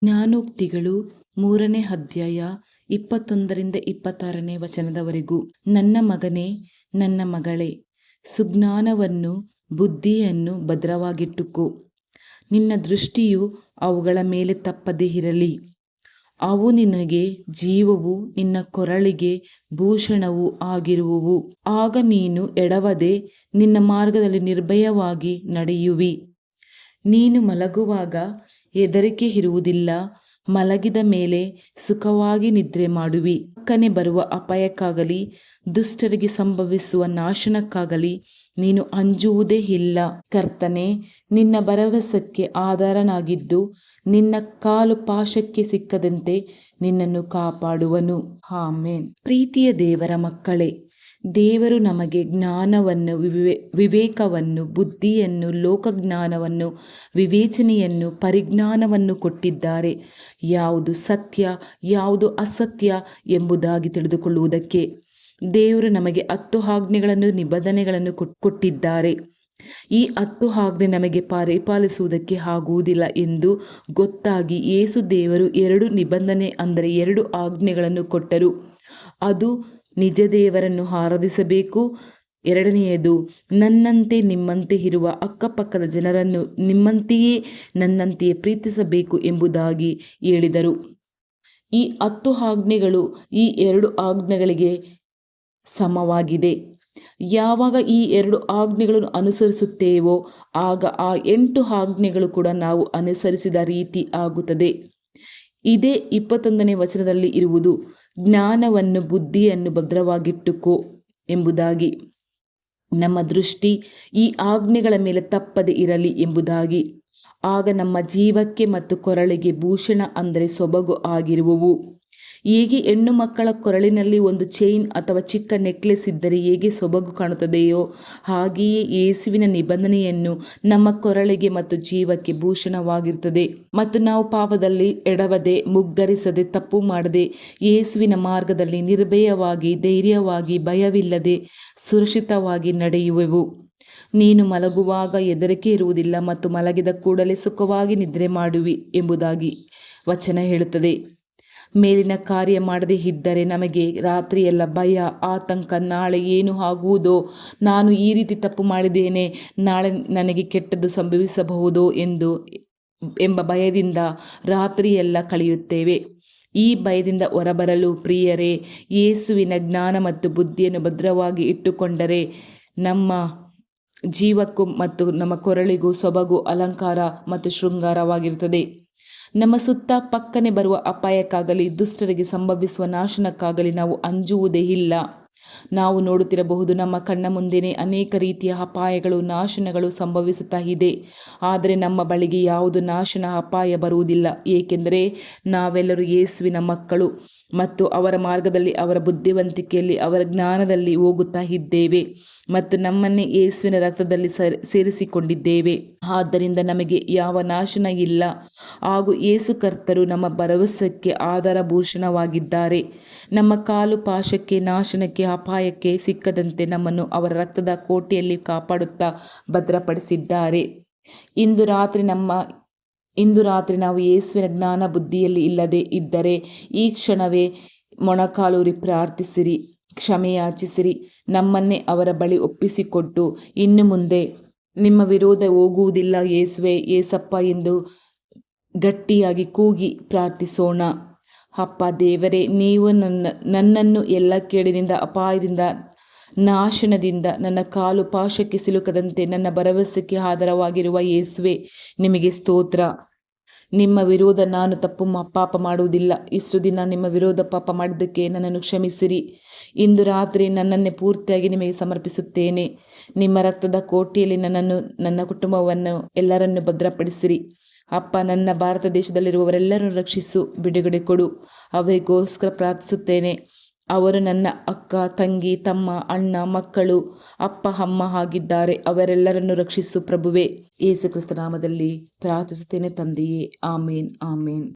ಜ್ಞಾನೋಕ್ತಿಗಳು 3ನೇ ಅಧ್ಯಾಯ 21-26 ವಚನದವರೆಗೂ. ನನ್ನ ಮಗನೇ, ನನ್ನ ಮಗಳೇ, ಸುಜ್ಞಾನವನ್ನು ಬುದ್ಧಿಯನ್ನು ಭದ್ರವಾಗಿಟ್ಟುಕೋ. ನಿನ್ನ ದೃಷ್ಟಿಯು ಅವುಗಳ ಮೇಲೆ ತಪ್ಪದೇ ಇರಲಿ. ಅವು ನಿನಗೆ ಜೀವವೂ ನಿನ್ನ ಕೊರಳಿಗೆ ಭೂಷಣವೂ ಆಗಿರುವವು. ಆಗ ನೀನು ಎಡವದೆ ನಿನ್ನ ಮಾರ್ಗದಲ್ಲಿ ನಿರ್ಭಯವಾಗಿ ನಡೆಯುವಿ. ನೀನು ಮಲಗುವಾಗ ಹೆದರಿಕೆ ಇರುವುದಿಲ್ಲ. ಮಲಗಿದ ಮೇಲೆ ಸುಖವಾಗಿ ನಿದ್ರೆ ಮಾಡುವಿ. ಪಕ್ಕನೆ ಬರುವ ಅಪಾಯಕ್ಕಾಗಲಿ ದುಷ್ಟರಿಗೆ ಸಂಭವಿಸುವ ನಾಶನಕ್ಕಾಗಲಿ ನೀನು ಅಂಜುವುದೇ ಇಲ್ಲ. ಕರ್ತನೇ ನಿನ್ನ ಭರವಸಕ್ಕೆ ಆಧಾರನಾಗಿದ್ದು ನಿನ್ನ ಕಾಲು ಪಾಶಕ್ಕೆ ಸಿಕ್ಕದಂತೆ ನಿನ್ನನ್ನು ಕಾಪಾಡುವನು. ಆಮೆನ್. ಪ್ರೀತಿಯ ದೇವರ ಮಕ್ಕಳೇ, ದೇವರು ನಮಗೆ ಜ್ಞಾನವನ್ನು, ವಿವೇಕವನ್ನು, ಬುದ್ಧಿಯನ್ನು, ಲೋಕಜ್ಞಾನವನ್ನು, ವಿವೇಚನೆಯನ್ನು, ಪರಿಜ್ಞಾನವನ್ನು ಕೊಟ್ಟಿದ್ದಾರೆ. ಯಾವುದು ಸತ್ಯ ಯಾವುದು ಅಸತ್ಯ ಎಂಬುದಾಗಿ ತಿಳಿದುಕೊಳ್ಳುವುದಕ್ಕೆ ದೇವರು ನಮಗೆ 10 ಆಜ್ಞೆಗಳನ್ನು, ನಿಬಂಧನೆಗಳನ್ನು ಕೊಟ್ಟಿದ್ದಾರೆ. ಈ 10 ಆಜ್ಞೆ ನಮಗೆ ಪರಿಪಾಲಿಸುವುದಕ್ಕೆ ಆಗುವುದಿಲ್ಲ ಎಂದು ಗೊತ್ತಾಗಿ ಯೇಸು ದೇವರು 2 ನಿಬಂಧನೆ ಅಂದರೆ 2 ಆಜ್ಞೆಗಳನ್ನು ಕೊಟ್ಟರು. ಅದು ನಿಜ ದೇವರನ್ನು ಆರಾಧಿಸಬೇಕು. ಎರಡನೆಯದು, ನನ್ನಂತೆ ನಿಮ್ಮಂತೆ ಇರುವ ಅಕ್ಕಪಕ್ಕದ ಜನರನ್ನು ನಿಮ್ಮಂತೆಯೇ ನನ್ನಂತೆಯೇ ಪ್ರೀತಿಸಬೇಕು ಎಂಬುದಾಗಿ ಹೇಳಿದರು. ಈ 10 ಆಜ್ಞೆಗಳು ಈ 2 ಆಜ್ಞೆಗಳಿಗೆ ಸಮವಾಗಿದೆ. ಯಾವಾಗ ಈ 2 ಆಜ್ಞೆಗಳನ್ನು ಅನುಸರಿಸುತ್ತೇವೋ ಆಗ ಆ 8 ಆಜ್ಞೆಗಳು ಕೂಡ ನಾವು ಅನುಸರಿಸಿದ ರೀತಿ ಆಗುತ್ತದೆ. ಇದೇ 21ನೇ ವಚನದಲ್ಲಿ ಇರುವುದು, ಜ್ಞಾನವನ್ನು ಬುದ್ಧಿಯನ್ನು ಭದ್ರವಾಗಿಟ್ಟುಕೋ ಎಂಬುದಾಗಿ. ನಮ್ಮ ದೃಷ್ಟಿ ಈ ಆಜ್ಞೆಗಳ ಮೇಲೆ ತಪ್ಪದೆ ಇರಲಿ ಎಂಬುದಾಗಿ. ಆಗ ನಮ್ಮ ಜೀವಕ್ಕೆ ಮತ್ತು ಕೊರಳಿಗೆ ಭೂಷಣ ಅಂದರೆ ಸೊಬಗು ಆಗಿರುವವು. ಹೇಗೆ ಹೆಣ್ಣು ಮಕ್ಕಳ ಕೊರಳಿನಲ್ಲಿ ಒಂದು ಚೈನ್ ಅಥವಾ ಚಿಕ್ಕ ನೆಕ್ಲೆಸ್ ಇದ್ದರೆ ಹೇಗೆ ಸೊಬಗು ಕಾಣುತ್ತದೆಯೋ ಹಾಗೆಯೇ ಯೇಸುವಿನ ನಿಬಂಧನೆಯನ್ನು ನಮ್ಮ ಕೊರಳಿಗೆ ಮತ್ತು ಜೀವಕ್ಕೆ ಭೂಷಣವಾಗಿರುತ್ತದೆ. ಮತ್ತು ನಾವು ಪಾಪದಲ್ಲಿ ಎಡವದೆ, ಮುಗ್ಗರಿಸದೆ, ತಪ್ಪು ಮಾಡದೆ ಯೇಸುವಿನ ಮಾರ್ಗದಲ್ಲಿ ನಿರ್ಭಯವಾಗಿ, ಧೈರ್ಯವಾಗಿ, ಭಯವಿಲ್ಲದೆ ಸುರಕ್ಷಿತವಾಗಿ ನಡೆಯುವೆವು. ನೀನು ಮಲಗುವಾಗ ಹೆದರಿಕೆ ಇರುವುದಿಲ್ಲ ಮತ್ತು ಮಲಗಿದ ಕೂಡಲೇ ಸುಖವಾಗಿ ನಿದ್ರೆ ಮಾಡುವಿ ಎಂಬುದಾಗಿ ವಚನ ಹೇಳುತ್ತದೆ. ಮೇಲಿನ ಕಾರ್ಯ ಮಾಡದೇ ಇದ್ದರೆ ನಮಗೆ ರಾತ್ರಿಯೆಲ್ಲ ಭಯ, ಆತಂಕ, ನಾಳೆ ಏನು ಆಗುವುದೋ, ನಾನು ಈ ರೀತಿ ತಪ್ಪು ಮಾಡಿದ್ದೇನೆ, ನಾಳೆ ನನಗೆ ಕೆಟ್ಟದ್ದು ಸಂಭವಿಸಬಹುದೋ ಎಂಬ ಭಯದಿಂದ ರಾತ್ರಿಯೆಲ್ಲ ಕಳೆಯುತ್ತೇವೆ. ಈ ಭಯದಿಂದ ಹೊರಬರಲು ಪ್ರಿಯರೇ, ಯೇಸುವಿನ ಜ್ಞಾನ ಮತ್ತು ಬುದ್ಧಿಯನ್ನು ಭದ್ರವಾಗಿ ಇಟ್ಟುಕೊಂಡರೆ ನಮ್ಮ ಜೀವಕ್ಕೂ ಮತ್ತು ನಮ್ಮ ಕೊರಳಿಗೂ ಸೊಬಗು, ಅಲಂಕಾರ ಮತ್ತು ಶೃಂಗಾರವಾಗಿರುತ್ತದೆ. ನಮ್ಮ ಸುತ್ತ ಪಕ್ಕನೆ ಬರುವ ಅಪಾಯಕ್ಕಾಗಲಿ ದುಷ್ಟರಿಗೆ ಸಂಭವಿಸುವ ನಾಶನಕ್ಕಾಗಲಿ ನಾವು ಅಂಜುವುದೇ ಇಲ್ಲ. ನಾವು ನೋಡುತ್ತಿರಬಹುದು, ನಮ್ಮ ಕಣ್ಣ ಮುಂದೆಯೇ ಅನೇಕ ರೀತಿಯ ಅಪಾಯಗಳು, ನಾಶನಗಳು ಸಂಭವಿಸುತ್ತಾ ಇದೆ. ಆದರೆ ನಮ್ಮ ಬಳಿಗೆ ಯಾವುದು ನಾಶನ, ಅಪಾಯ ಬರುವುದಿಲ್ಲ. ಏಕೆಂದರೆ ನಾವೆಲ್ಲರೂ ಯೇಸುವಿನ ಮಕ್ಕಳು ಮತ್ತು ಅವರ ಮಾರ್ಗದಲ್ಲಿ, ಅವರ ಬುದ್ಧಿವಂತಿಕೆಯಲ್ಲಿ, ಅವರ ಜ್ಞಾನದಲ್ಲಿ ಹೋಗುತ್ತಾ ಇದ್ದೇವೆ ಮತ್ತು ನಮ್ಮನ್ನೇ ಯೇಸುವಿನ ರಕ್ತದಲ್ಲಿ ಸೇರಿಸಿಕೊಂಡಿದ್ದೇವೆ. ಆದ್ದರಿಂದ ನಮಗೆ ಯಾವ ನಾಶನ ಇಲ್ಲ. ಹಾಗೂ ಯೇಸು ಕರ್ತರು ನಮ್ಮ ಭರವಸೆಗೆ ಆಧಾರಭೂಷಣವಾಗಿದ್ದಾರೆ. ನಮ್ಮ ಕಾಲು ಪಾಶಕ್ಕೆ, ನಾಶನಕ್ಕೆ, ಅಪಾಯಕ್ಕೆ ಸಿಕ್ಕದಂತೆ ನಮ್ಮನ್ನು ಅವರ ರಕ್ತದ ಕೋಟೆಯಲ್ಲಿ ಕಾಪಾಡುತ್ತಾ ಭದ್ರಪಡಿಸಿದ್ದಾರೆ. ಇಂದು ರಾತ್ರಿ ನಾವು ಯೇಸುವಿನ ಜ್ಞಾನ ಬುದ್ಧಿಯಲ್ಲಿ ಇಲ್ಲದೆ ಇದ್ದರೆ ಈ ಕ್ಷಣವೇ ಮೊಣಕಾಲೂರಿ ಪ್ರಾರ್ಥಿಸಿರಿ, ಕ್ಷಮೆಯಾಚಿಸಿರಿ. ನಮ್ಮನ್ನೇ ಅವರ ಬಳಿ ಒಪ್ಪಿಸಿಕೊಟ್ಟು, ಇನ್ನು ಮುಂದೆ ನಿಮ್ಮ ವಿರೋಧ ಹೋಗುವುದಿಲ್ಲ ಯೇಸುವೆ, ಯೇಸಪ್ಪ ಎಂದು ಗಟ್ಟಿಯಾಗಿ ಕೂಗಿ ಪ್ರಾರ್ಥಿಸೋಣ. ಅಪ್ಪ ದೇವರೇ, ನೀವು ನನ್ನನ್ನು ಎಲ್ಲ ಕೇಡಿನಿಂದ, ಅಪಾಯದಿಂದ, ನಾಶನದಿಂದ ನನ್ನ ಕಾಲು ಪಾಶಕ್ಕೆ ಸಿಲುಕದಂತೆ ನನ್ನ ಭರವಸೆಗೆ ಆಧಾರವಾಗಿರುವ ಯೇಸುವೆ, ನಿಮಗೆ ಸ್ತೋತ್ರ. ನಿಮ್ಮ ವಿರೋಧ ನಾನು ಪಾಪ ಮಾಡುವುದಿಲ್ಲ. ಇಷ್ಟು ದಿನ ನಿಮ್ಮ ವಿರೋಧ ಪಾಪ ಮಾಡಿದ್ದಕ್ಕೆ ನನ್ನನ್ನು ಕ್ಷಮಿಸಿರಿ. ಇಂದು ರಾತ್ರಿ ನನ್ನನ್ನೇ ಪೂರ್ತಿಯಾಗಿ ನಿಮಗೆ ಸಮರ್ಪಿಸುತ್ತೇನೆ. ನಿಮ್ಮ ರಕ್ತದ ಕೋಟೆಯಲ್ಲಿ ನನ್ನನ್ನು, ನನ್ನ ಕುಟುಂಬವನ್ನು, ಎಲ್ಲರನ್ನು ಭದ್ರಪಡಿಸಿರಿ. ಅಪ್ಪ, ನನ್ನ ಭಾರತ ದೇಶದಲ್ಲಿರುವವರೆಲ್ಲರನ್ನು ರಕ್ಷಿಸು, ಬಿಡುಗಡೆ ಕೊಡು. ಅವರಿಗೋಸ್ಕರ ಪ್ರಾರ್ಥಿಸುತ್ತೇನೆ. ಅವರು ನನ್ನ ಅಕ್ಕ, ತಂಗಿ, ತಮ್ಮ, ಅಣ್ಣ, ಮಕ್ಕಳು, ಅಪ್ಪ, ಅಮ್ಮ ಆಗಿದ್ದಾರೆ. ಅವರೆಲ್ಲರನ್ನು ರಕ್ಷಿಸು ಪ್ರಭುವೇ. ಯೇಸು ಕ್ರಿಸ್ತ ನಾಮದಲ್ಲಿ ಪ್ರಾರ್ಥಿಸುತ್ತೇನೆ ತಂದೆಯೇ. ಆಮೇನ್, ಆಮೇನ್.